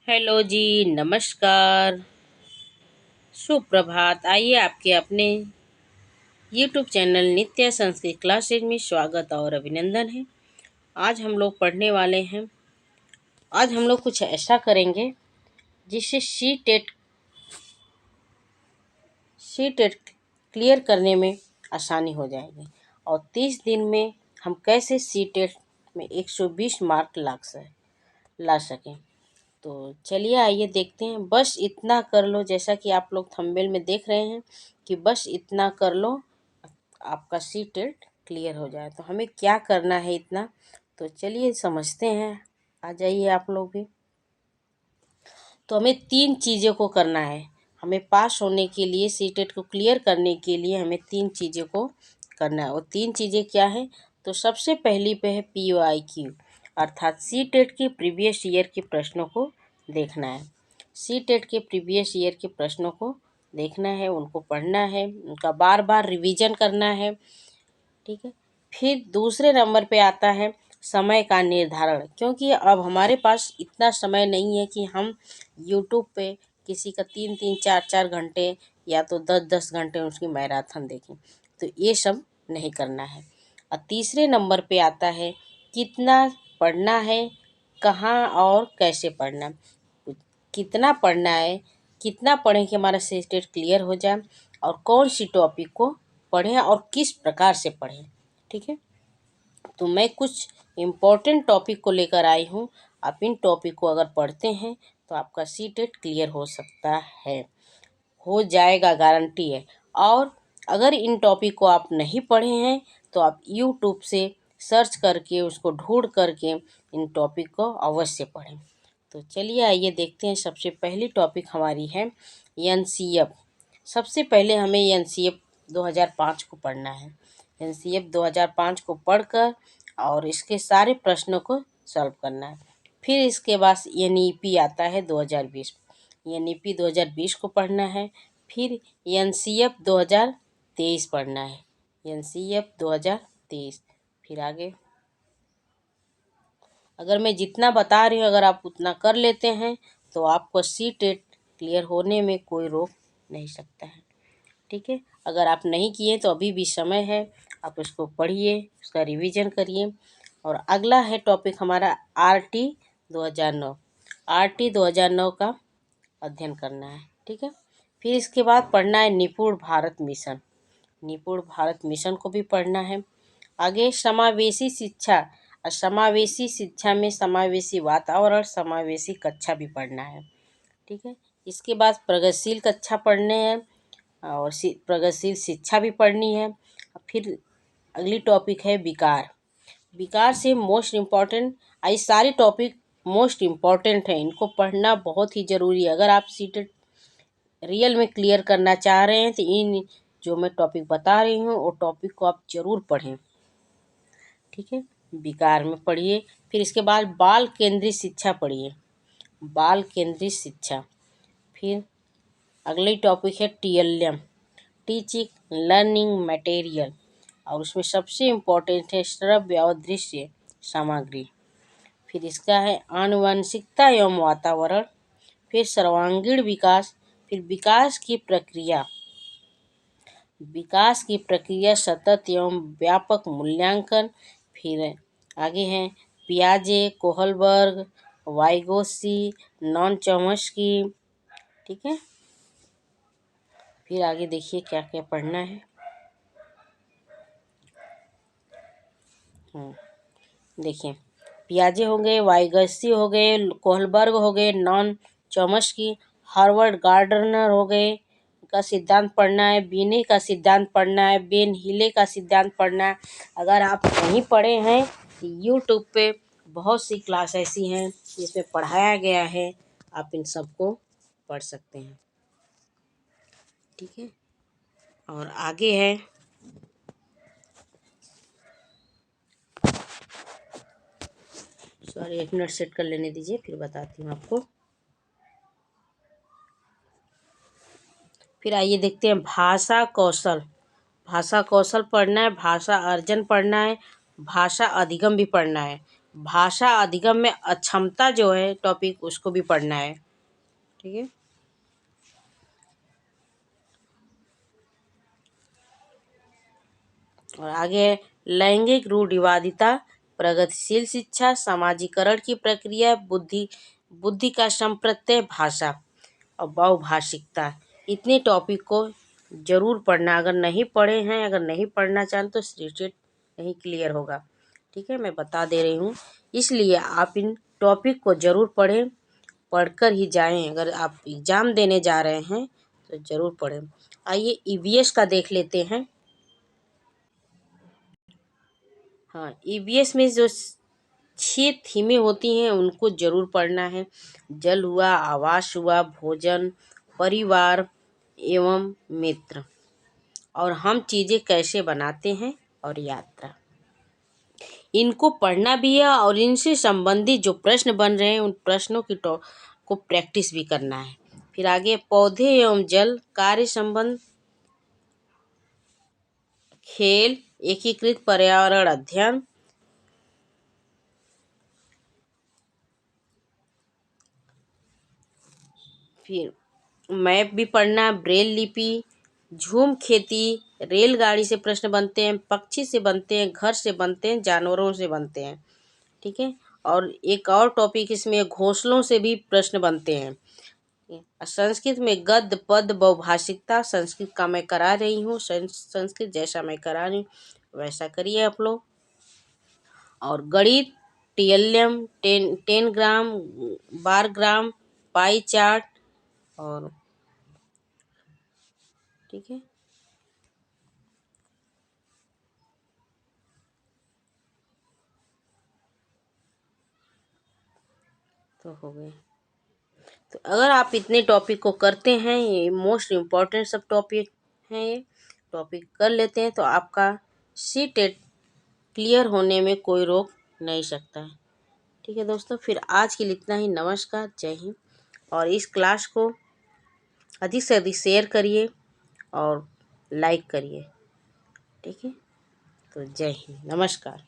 Hello जी। नमस्कार। सुप्रभात। आइए आपके अपने यूट्यूब चैनल नित्य संस्कृत क्लासेज में स्वागत और अभिनंदन है। आज हम लोग पढ़ने वाले हैं। आज हम लोग कुछ ऐसा करेंगे जिससे सी टेट क्लियर करने में आसानी हो जाएगी और 30 दिन में हम कैसे सी टेट में 120 मार्क ला सकें। तो चलिए आइए देखते हैं। बस इतना कर लो, जैसा कि आप लोग थंबनेल में देख रहे हैं कि बस इतना कर लो आपका सी टेट क्लियर हो जाए। तो हमें क्या करना है इतना, तो चलिए समझते हैं। आ जाइए आप लोग भी। तो हमें 3 चीज़ों को करना है। हमें पास होने के लिए, सी टेट को क्लियर करने के लिए हमें 3 चीज़ों को करना है। और 3 चीज़ें क्या है? तो सबसे पहली पे है POIQ, अर्थात सी टेट के प्रीवियस ईयर के प्रश्नों को देखना है। सी टेट के प्रीवियस ईयर के प्रश्नों को देखना है, उनको पढ़ना है, उनका बार बार रिवीजन करना है। ठीक है। फिर दूसरे नंबर पे आता है समय का निर्धारण, क्योंकि अब हमारे पास इतना समय नहीं है कि हम यूट्यूब पे किसी का 3-3 4-4 घंटे या तो 10-10 घंटे उसकी मैराथन देखें। तो ये सब नहीं करना है। और तीसरे नंबर पे आता है कितना पढ़ना है, कहाँ और कैसे पढ़ना है। कितना पढ़ना है, कितना पढ़ें कि हमारा स्टेट क्लियर हो जाए, और कौन सी टॉपिक को पढ़ें और किस प्रकार से पढ़ें। ठीक है। तो मैं कुछ इम्पोर्टेंट टॉपिक को लेकर आई हूँ। आप इन टॉपिक को अगर पढ़ते हैं तो आपका सी टेट क्लियर हो सकता है, हो जाएगा, गारंटी है। और अगर इन टॉपिक को आप नहीं पढ़े हैं तो आप यूट्यूब से सर्च करके, उसको ढूंढ करके इन टॉपिक को अवश्य पढ़ें। तो चलिए आइए देखते हैं। सबसे पहली टॉपिक हमारी है NCF। सबसे पहले हमें NCF 2005 को पढ़ना है। NCF 2005 को पढ़कर और इसके सारे प्रश्नों को सॉल्व करना है। फिर इसके बाद NEP आता है 2020। NEP 2020 को पढ़ना है। फिर NCF 2023 पढ़ना है। NCF 2023। फिर आगे अगर मैं जितना बता रही हूँ अगर आप उतना कर लेते हैं तो आपको सी टेट क्लियर होने में कोई रोक नहीं सकता है। ठीक है। अगर आप नहीं किए तो अभी भी समय है, आप उसको पढ़िए, उसका रिवीजन करिए। और अगला है टॉपिक हमारा RT 2009। RT 2009 का अध्ययन करना है। ठीक है। फिर इसके बाद पढ़ना है निपुण भारत मिशन। निपुण भारत मिशन को भी पढ़ना है। आगे समावेशी शिक्षा, और समावेशी शिक्षा में समावेशी वातावरण, समावेशी कक्षा भी पढ़ना है। ठीक है। इसके बाद प्रगतिशील कक्षा पढ़ने हैं और प्रगतिशील शिक्षा भी पढ़नी है। फिर अगली टॉपिक है विकार। विकार से मोस्ट इम्पॉर्टेंट, ये सारे टॉपिक मोस्ट इम्पॉर्टेंट हैं, इनको पढ़ना बहुत ही ज़रूरी है। अगर आप सीटेट रियल में क्लियर करना चाह रहे हैं तो इन जो मैं टॉपिक बता रही हूँ वो टॉपिक को आप ज़रूर पढ़ें। ठीक है। विकार में पढ़िए। फिर इसके बाद बाल केंद्रित शिक्षा पढ़िए, बाल केंद्रित शिक्षा। फिर अगली टॉपिक है TLM, टीचिंग लर्निंग मटेरियल, और उसमें सबसे इम्पोर्टेंट है श्रव्य और दृश्य सामग्री। फिर इसका है आनुवंशिकता एवं वातावरण। फिर सर्वांगीण विकास। फिर विकास की प्रक्रिया सतत एवं व्यापक मूल्यांकन। फिर आगे हैं पियाजे, कोहलबर्ग, वाइगोसी, नॉन चॉम्स्की। ठीक है। फिर आगे देखिए क्या क्या पढ़ना है। देखिए पियाजे हो गए, वाइगोसी हो गए, कोहलबर्ग हो गए, नॉन चॉम्स्की, हार्वर्ड गार्डनर हो गए का सिद्धांत पढ़ना है, बीने का सिद्धांत पढ़ना है, बेन हीले का सिद्धांत पढ़ना है। अगर आप नहीं पढ़े हैं तो यूट्यूब पे बहुत सी क्लास ऐसी हैं जिसमें पढ़ाया गया है, आप इन सबको पढ़ सकते हैं। ठीक है। और आगे है सॉरी, 1 मिनट सेट कर लेने दीजिए, फिर बताती हूँ आपको। फिर आइए देखते हैं भाषा कौशल। भाषा कौशल पढ़ना है, भाषा अर्जन पढ़ना है, भाषा अधिगम भी पढ़ना है। भाषा अधिगम में अक्षमता जो है टॉपिक, उसको भी पढ़ना है। ठीक है। और आगे लैंगिक रूढ़िवादिता, प्रगतिशील शिक्षा, समाजीकरण की प्रक्रिया, बुद्धि का संप्रत्यय, भाषा और बहुभाषिकता। इतने टॉपिक को जरूर पढ़ना। अगर नहीं पढ़े हैं, अगर नहीं पढ़ना चाहें तो सीटेट नहीं क्लियर होगा। ठीक है, मैं बता दे रही हूँ। इसलिए आप इन टॉपिक को जरूर पढ़ें, पढ़कर ही जाएं। अगर आप एग्ज़ाम देने जा रहे हैं तो ज़रूर पढ़ें। आइए ईवीएस का देख लेते हैं। हाँ, ईवीएस में जो 6 थीमें होती हैं उनको ज़रूर पढ़ना है। जल हुआ, आवास हुआ, भोजन, परिवार एवं मित्र, और हम चीज़ें कैसे बनाते हैं, और यात्रा। इनको पढ़ना भी है और इनसे संबंधित जो प्रश्न बन रहे हैं उन प्रश्नों की को प्रैक्टिस भी करना है। फिर आगे पौधे एवं जल, कार्य संबंध, खेल, एकीकृत पर्यावरण अध्ययन, फिर मैप भी पढ़ना, ब्रेल लिपि, झूम खेती, रेलगाड़ी से प्रश्न बनते हैं, पक्षी से बनते हैं, घर से बनते हैं, जानवरों से बनते हैं। ठीक है। और एक और टॉपिक इसमें घोंसलों से भी प्रश्न बनते हैं। संस्कृत में गद्य पद्य बहुभाषिकता, संस्कृत का मैं करा रही हूँ। संस्कृत जैसा मैं करा रही हूँ वैसा करिए आप लोग। और गणित, टीएलएम, टेन ग्राम, बार ग्राम, पाई चार्ट, और ठीक है। तो हो गए। तो अगर आप इतने टॉपिक को करते हैं, ये मोस्ट इम्पॉर्टेंट सब टॉपिक हैं, ये टॉपिक कर लेते हैं तो आपका सीटेट क्लियर होने में कोई रोक नहीं सकता है। ठीक है दोस्तों, फिर आज के लिए इतना ही। नमस्कार, जय हिंद। और इस क्लास को अधिक से अधिक शेयर करिए और लाइक करिए। ठीक है, तो जय हिंद, नमस्कार।